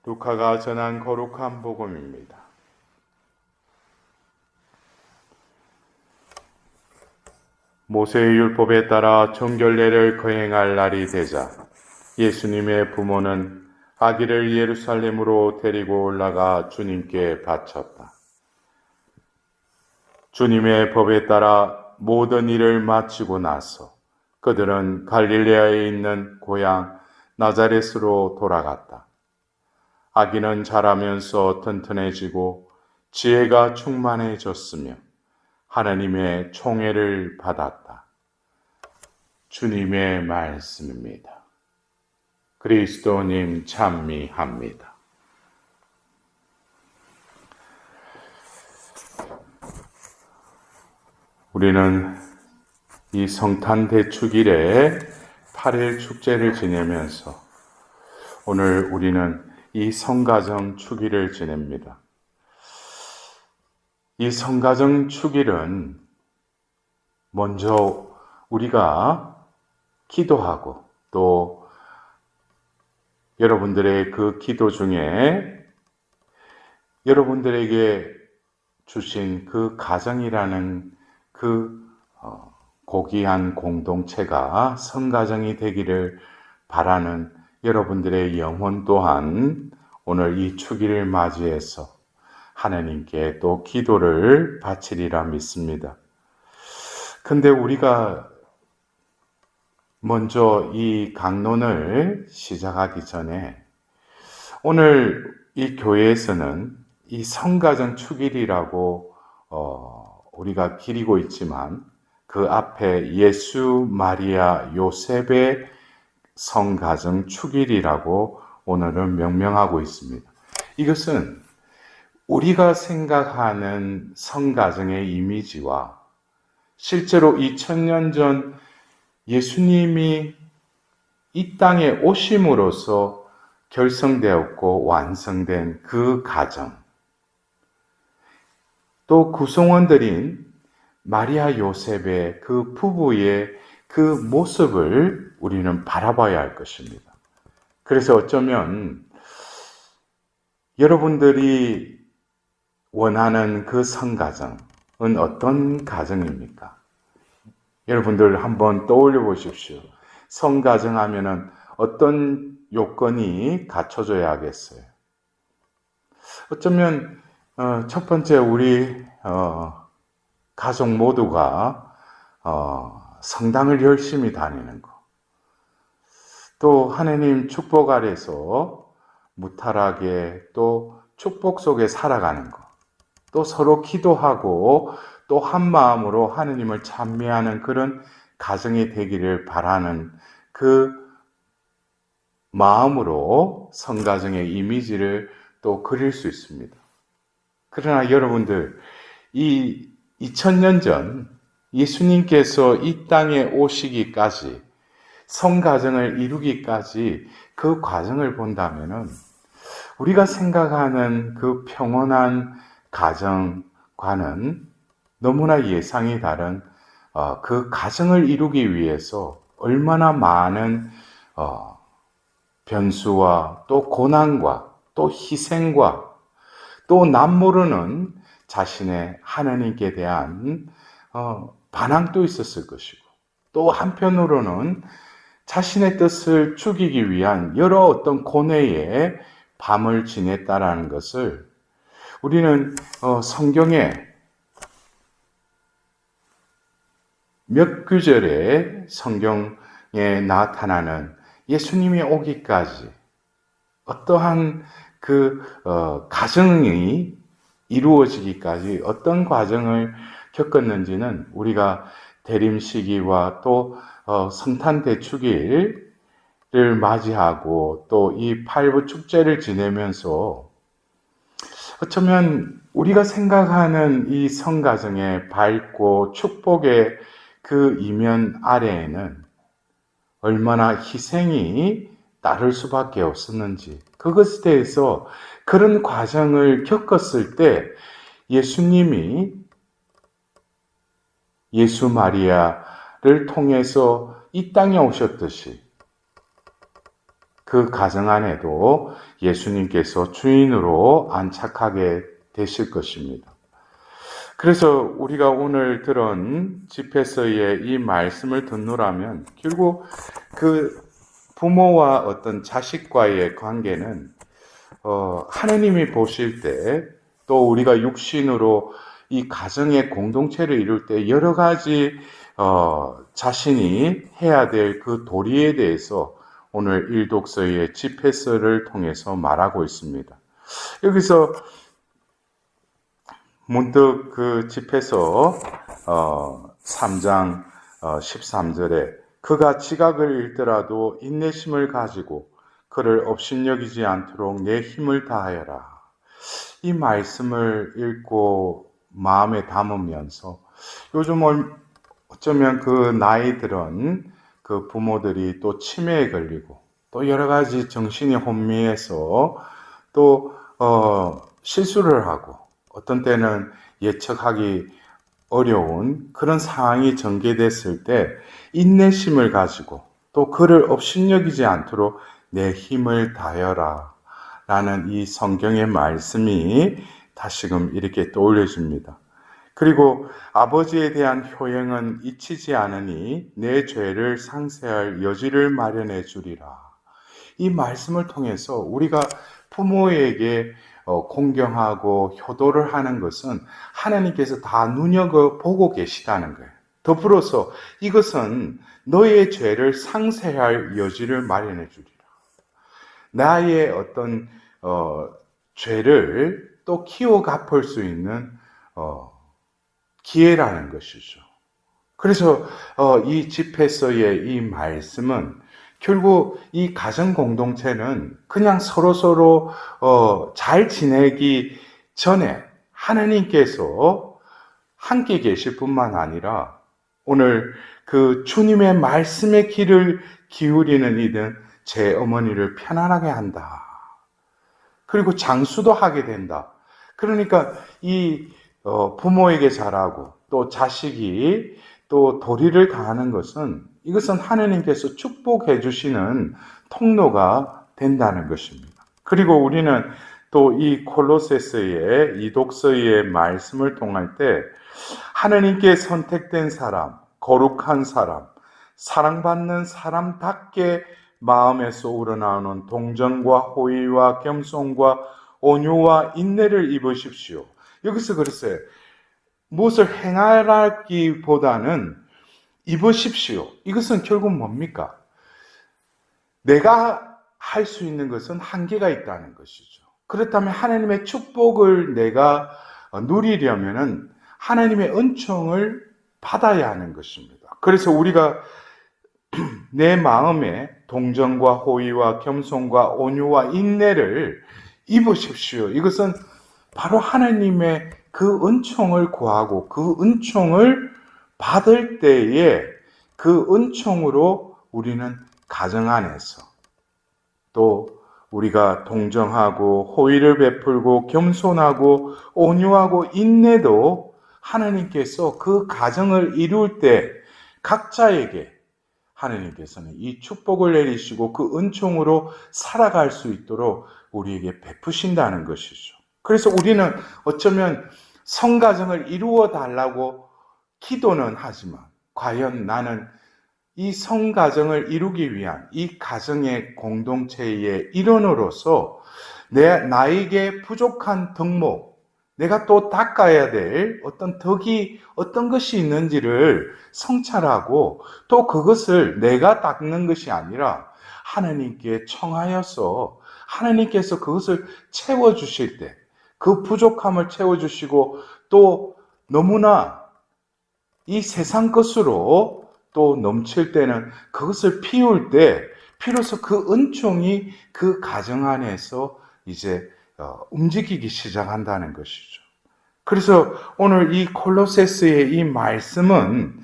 루카가 전한 거룩한 복음입니다. 모세의 율법에 따라 정결례를 거행할 날이 되자 예수님의 부모는 아기를 예루살렘으로 데리고 올라가 주님께 바쳤다. 주님의 법에 따라 모든 일을 마치고 나서 그들은 갈릴레아에 있는 고향 나자렛으로 돌아갔다. 아기는 자라면서 튼튼해지고 지혜가 충만해졌으며 하나님의 총애를 받았다. 주님의 말씀입니다. 그리스도님 찬미합니다. 우리는 이 성탄 대축일에 8일 축제를 지내면서 오늘 우리는 이 성가정 축일을 지냅니다. 이 성가정 축일은 먼저 우리가 기도하고 또 여러분들의 그 기도 중에 여러분들에게 주신 그 가정이라는 그 고귀한 공동체가 성가정이 되기를 바라는 여러분들의 영혼 또한 오늘 이 축일을 맞이해서 하나님께 또 기도를 바치리라 믿습니다. 근데 우리가 먼저 이 강론을 시작하기 전에 오늘 이 교회에서는 이 성가정 축일이라고 우리가 기리고 있지만 그 앞에 예수, 마리아, 요셉의 성가정 축일이라고 오늘은 명명하고 있습니다. 이것은 우리가 생각하는 성가정의 이미지와 실제로 2000년 전 예수님이 이 땅에 오심으로써 결성되었고 완성된 그 가정, 또 구성원들인 마리아 요셉의 그 부부의 그 모습을 우리는 바라봐야 할 것입니다. 그래서 어쩌면 여러분들이 원하는 그 성가정은 어떤 가정입니까? 여러분들 한번 떠올려 보십시오. 성가정 하면은 어떤 요건이 갖춰져야 하겠어요? 어쩌면 첫 번째 우리 가족 모두가 성당을 열심히 다니는 거, 또 하나님 축복 아래서 무탈하게 또 축복 속에 살아가는 거, 또 서로 기도하고 또 한 마음으로 하나님을 찬미하는 그런 가정이 되기를 바라는 그 마음으로 성가정의 이미지를 또 그릴 수 있습니다. 그러나 여러분들, 이 2000년 전 예수님께서 이 땅에 오시기까지 성가정을 이루기까지 그 과정을 본다면은 우리가 생각하는 그 평온한 가정과는 너무나 예상이 다른 그 가정을 이루기 위해서 얼마나 많은 변수와 또 고난과 또 희생과 또 남모르는 자신의 하나님께 대한 반항도 있었을 것이고, 또 한편으로는 자신의 뜻을 죽이기 위한 여러 어떤 고뇌의 밤을 지냈다라는 것을 우리는 성경에 몇 구절의 성경에 나타나는 예수님이 오기까지 어떠한 그 가정이 이루어지기까지 어떤 과정을 겪었는지는 우리가 대림 시기와 또 성탄 대축일을 맞이하고 또 이 팔부 축제를 지내면서 어쩌면 우리가 생각하는 이 성가정의 밝고 축복의 그 이면 아래에는 얼마나 희생이 따를 수밖에 없었는지, 그것에 대해서 그런 과정을 겪었을 때 예수님이 예수 마리아를 통해서 이 땅에 오셨듯이 그 가정 안에도 예수님께서 주인으로 안착하게 되실 것입니다. 그래서 우리가 오늘 들은 집회서의 이 말씀을 듣노라면 결국 그 부모와 어떤 자식과의 관계는 하느님이 보실 때 또 우리가 육신으로 이 가정의 공동체를 이룰 때 여러 가지 자신이 해야 될 그 도리에 대해서 오늘 일독서의 집회서를 통해서 말하고 있습니다. 여기서 문득 그 집회서 3장 13절에 그가 지각을 잃더라도 인내심을 가지고 그를 업신여기지 않도록 내 힘을 다하여라. 이 말씀을 읽고 마음에 담으면서 요즘 어쩌면 그 나이 들은 그 부모들이 또 치매에 걸리고 또 여러 가지 정신이 혼미해서 또 실수를 하고 어떤 때는 예측하기 어려운 그런 상황이 전개됐을 때 인내심을 가지고 또 그를 업신여기지 않도록 내 힘을 다하여라 라는 이 성경의 말씀이 다시금 이렇게 떠올려집니다. 그리고 아버지에 대한 효행은 잊히지 않으니 내 죄를 상세할 여지를 마련해 주리라. 이 말씀을 통해서 우리가 부모에게 공경하고 효도를 하는 것은 하나님께서 다 눈여겨보고 계시다는 거예요. 더불어서 이것은 너의 죄를 상쇄할 여지를 마련해 주리라. 나의 어떤 죄를 또 키워 갚을 수 있는 기회라는 것이죠. 그래서 이 집회서의 이 말씀은 결국 이 가정 공동체는 그냥 서로 잘 지내기 전에 하나님께서 함께 계실 뿐만 아니라 오늘 그 주님의 말씀의 귀를 기울이는 이든 제 어머니를 편안하게 한다. 그리고 장수도 하게 된다. 그러니까 이 부모에게 잘하고 또 자식이 또 도리를 다하는 것은 이것은 하나님께서 축복해 주시는 통로가 된다는 것입니다. 그리고 우리는 또 이 콜로새서의 이 독서의 말씀을 통할 때 하나님께 선택된 사람, 거룩한 사람, 사랑받는 사람답게 마음에서 우러나오는 동정과 호의와 겸손과 온유와 인내를 입으십시오. 여기서 그랬어요. 무엇을 행하라기보다는 입으십시오. 이것은 결국 뭡니까? 내가 할 수 있는 것은 한계가 있다는 것이죠. 그렇다면 하나님의 축복을 내가 누리려면은 하나님의 은총을 받아야 하는 것입니다. 그래서 우리가 내 마음에 동정과 호의와 겸손과 온유와 인내를 입으십시오. 이것은 바로 하나님의 그 은총을 구하고 그 은총을 받을 때에 그 은총으로 우리는 가정 안에서 또 우리가 동정하고 호의를 베풀고 겸손하고 온유하고 인내도 하나님께서 그 가정을 이룰 때 각자에게 하나님께서는 이 축복을 내리시고 그 은총으로 살아갈 수 있도록 우리에게 베푸신다는 것이죠. 그래서 우리는 어쩌면 성가정을 이루어 달라고 기도는 하지만 과연 나는 이 성가정을 이루기 위한 이 가정의 공동체의 일원으로서 나에게 부족한 덕목, 내가 또 닦아야 될 어떤 덕이 어떤 것이 있는지를 성찰하고 또 그것을 내가 닦는 것이 아니라 하나님께 청하여서 하나님께서 그것을 채워주실 때 그 부족함을 채워주시고 또 너무나 이 세상 것으로 또 넘칠 때는 그것을 피울 때 비로소 그 은총이 그 가정 안에서 이제 움직이기 시작한다는 것이죠. 그래서 오늘 이 콜로새서의 이 말씀은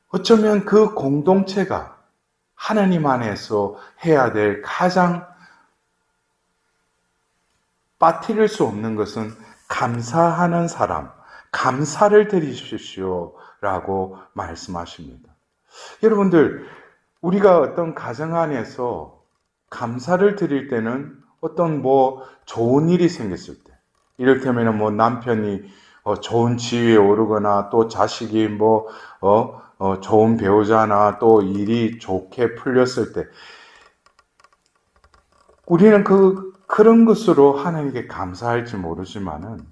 어쩌면 그 공동체가 하나님 안에서 해야 될 가장 빠뜨릴 수 없는 것은 감사하는 사람, 감사를 드리십시오 라고 말씀하십니다. 여러분들, 우리가 어떤 가정 안에서 감사를 드릴 때는 어떤 좋은 일이 생겼을 때, 이를테면 남편이 좋은 지위에 오르거나 또 자식이 좋은 배우자나 또 일이 좋게 풀렸을 때 우리는 그런 것으로 하나님께 감사할지 모르지만은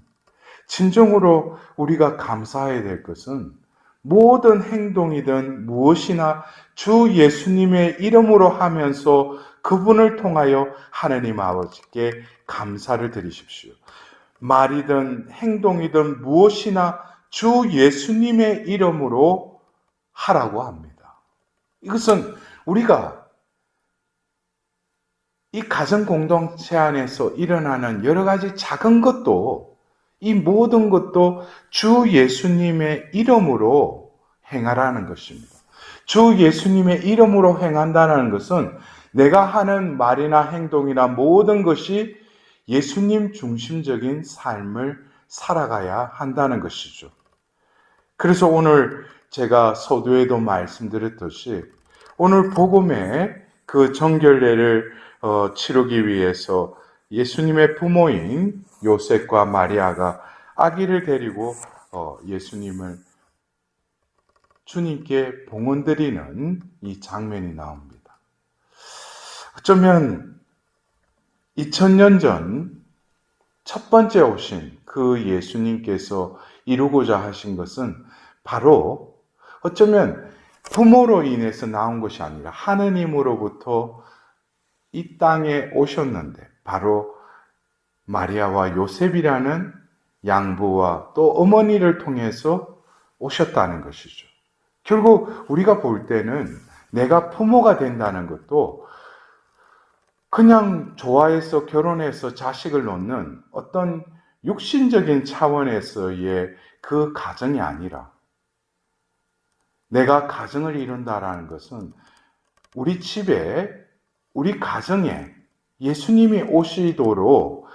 진정으로 우리가 감사해야 될 것은 모든 행동이든 무엇이나 주 예수님의 이름으로 하면서 그분을 통하여 하나님 아버지께 감사를 드리십시오. 말이든 행동이든 무엇이나 주 예수님의 이름으로 하라고 합니다. 이것은 우리가 이 가정 공동체 안에서 일어나는 여러 가지 작은 것도, 이 모든 것도 주 예수님의 이름으로 행하라는 것입니다. 주 예수님의 이름으로 행한다는 것은 내가 하는 말이나 행동이나 모든 것이 예수님 중심적인 삶을 살아가야 한다는 것이죠. 그래서 오늘 제가 서두에도 말씀드렸듯이 오늘 복음의 그 정결례를 치르기 위해서 예수님의 부모인 요셉과 마리아가 아기를 데리고 예수님을 주님께 봉헌드리는 이 장면이 나옵니다. 어쩌면 2000년 전 첫 번째 오신 그 예수님께서 이루고자 하신 것은 바로 어쩌면 부모로 인해서 나온 것이 아니라 하느님으로부터 이 땅에 오셨는데 바로 마리아와 요셉이라는 양부와 또 어머니를 통해서 오셨다는 것이죠. 결국 우리가 볼 때는 내가 부모가 된다는 것도 그냥 좋아해서 결혼해서 자식을 놓는 어떤 육신적인 차원에서의 그 가정이 아니라 내가 가정을 이룬다라는 것은 우리 집에, 우리 가정에 예수님이 오시도록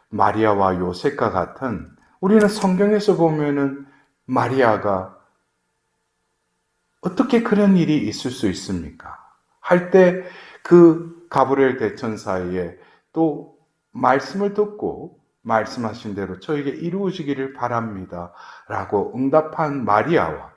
마리아와 요셉과 같은, 우리는 성경에서 보면은 마리아가 어떻게 그런 일이 있을 수 있습니까? 할 때 그 가브리엘 대천사에 또 말씀을 듣고 말씀하신 대로 저에게 이루어지기를 바랍니다 라고 응답한 마리아와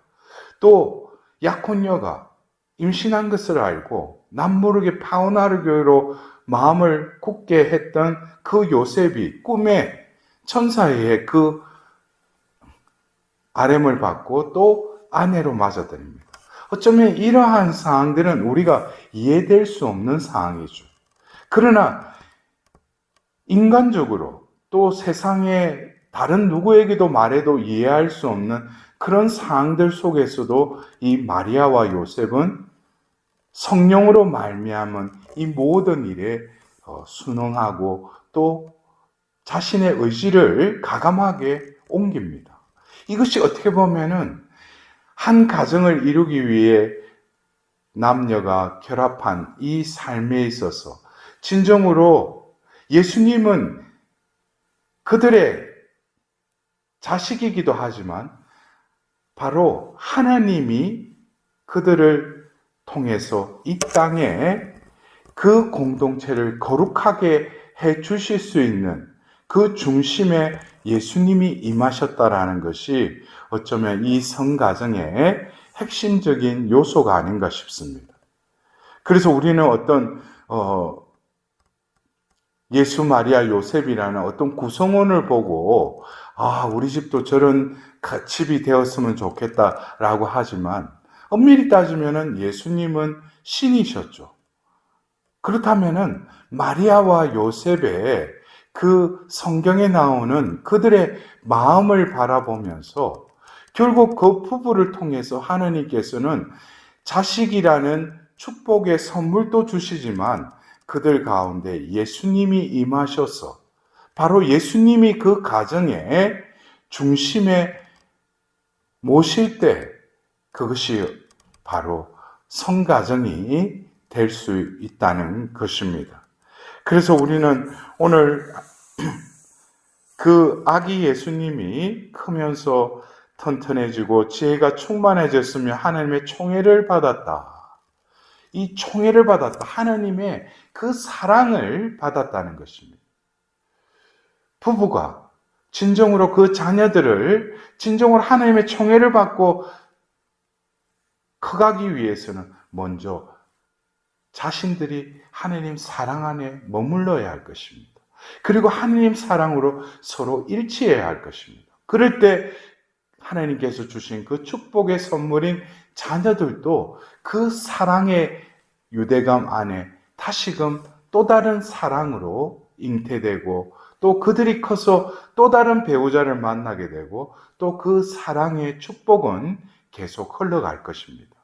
또 약혼녀가 임신한 것을 알고 남모르게 파오나르교로 마음을 굳게 했던 그 요셉이 꿈에 천사의 그 아렘을 받고 또 아내로 맞아들입니다. 어쩌면 이러한 상황들은 우리가 이해될 수 없는 상황이죠. 그러나 인간적으로 또 세상에 다른 누구에게도 말해도 이해할 수 없는 그런 상황들 속에서도 이 마리아와 요셉은 성령으로 말미암은 이 모든 일에 순응하고 또 자신의 의지를 가감하게 옮깁니다. 이것이 어떻게 보면은 한 가정을 이루기 위해 남녀가 결합한 이 삶에 있어서 진정으로 예수님은 그들의 자식이기도 하지만 바로 하나님이 그들을 통해서 이 땅에 그 공동체를 거룩하게 해 주실 수 있는 그 중심에 예수님이 임하셨다라는 것이 어쩌면 이 성가정의 핵심적인 요소가 아닌가 싶습니다. 그래서 우리는 어떤 예수, 마리아, 요셉이라는 어떤 구성원을 보고 우리 집도 저런 집이 되었으면 좋겠다라고 하지만 엄밀히 따지면은 예수님은 신이셨죠. 그렇다면은 마리아와 요셉의 그 성경에 나오는 그들의 마음을 바라보면서 결국 그 부부를 통해서 하나님께서는 자식이라는 축복의 선물도 주시지만 그들 가운데 예수님이 임하셔서 바로 예수님이 그 가정의 중심에 모실 때 그것이 바로 성가정이 될 수 있다는 것입니다. 그래서 우리는 오늘 그 아기 예수님이 크면서 튼튼해지고 지혜가 충만해졌으며 하나님의 총애를 받았다. 이 총애를 받았다. 하나님의 그 사랑을 받았다는 것입니다. 부부가 진정으로 그 자녀들을 진정으로 하나님의 총애를 받고 커가기 위해서는 먼저 자신들이 하나님 사랑 안에 머물러야 할 것입니다. 그리고 하나님 사랑으로 서로 일치해야 할 것입니다. 그럴 때 하나님께서 주신 그 축복의 선물인 자녀들도 그 사랑의 유대감 안에 다시금 또 다른 사랑으로 잉태되고 또 그들이 커서 또 다른 배우자를 만나게 되고 또 그 사랑의 축복은 계속 흘러갈 것입니다.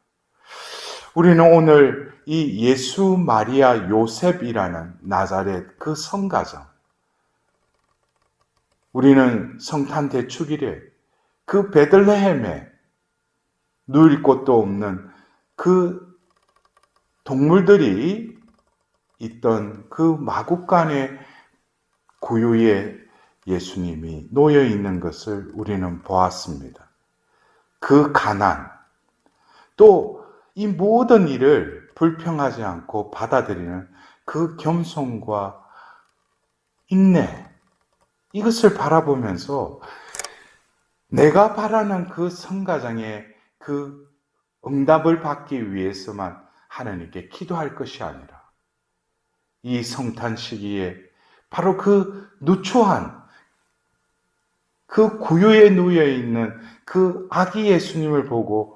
우리는 오늘 이 예수, 마리아, 요셉이라는 나자렛 그 성가정, 우리는 성탄 대축일에 그 베들레헴에 누일 곳도 없는 그 동물들이 있던 그 마구간의 구유에 예수님이 놓여 있는 것을 우리는 보았습니다. 그 가난, 또 이 모든 일을 불평하지 않고 받아들이는 그 겸손과 인내, 이것을 바라보면서 내가 바라는 그 성가장의 그 응답을 받기 위해서만 하나님께 기도할 것이 아니라 이 성탄 시기에 바로 그 누추한 그 구유에 누워 있는 그 아기 예수님을 보고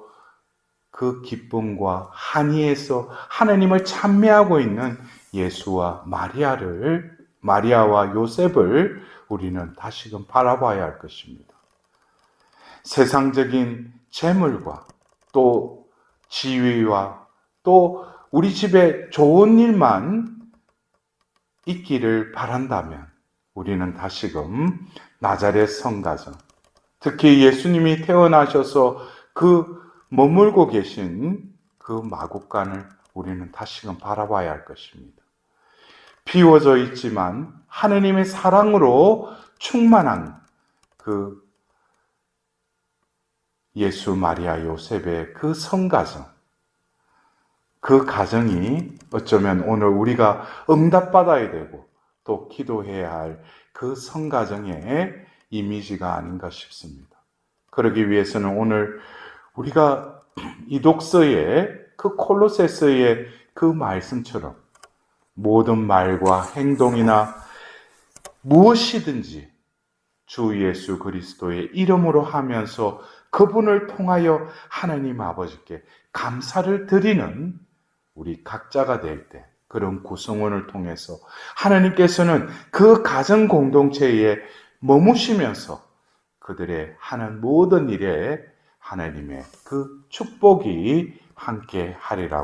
그 기쁨과 한의에서 하나님을 찬미하고 있는 예수와 마리아와 요셉을 우리는 다시금 바라봐야 할 것입니다. 세상적인 재물과 또 지위와 또 우리 집에 좋은 일만 있기를 바란다면 우리는 다시금 나자렛 성가정, 특히 예수님이 태어나셔서 그 머물고 계신 그 마구간을 우리는 다시금 바라봐야 할 것입니다. 비워져 있지만 하느님의 사랑으로 충만한 그 예수, 마리아, 요셉의 그 성가정, 그 가정이 어쩌면 오늘 우리가 응답받아야 되고 또 기도해야 할 그 성가정의 이미지가 아닌가 싶습니다. 그러기 위해서는 오늘 우리가 이 독서의 그 콜로새서의 그 말씀처럼 모든 말과 행동이나 무엇이든지 주 예수 그리스도의 이름으로 하면서 그분을 통하여 하나님 아버지께 감사를 드리는 우리 각자가 될 때, 그런 구성원을 통해서 하나님께서는 그 가정 공동체에 머무시면서 그들의 하는 모든 일에 하나님의 그 축복이 함께 하리라고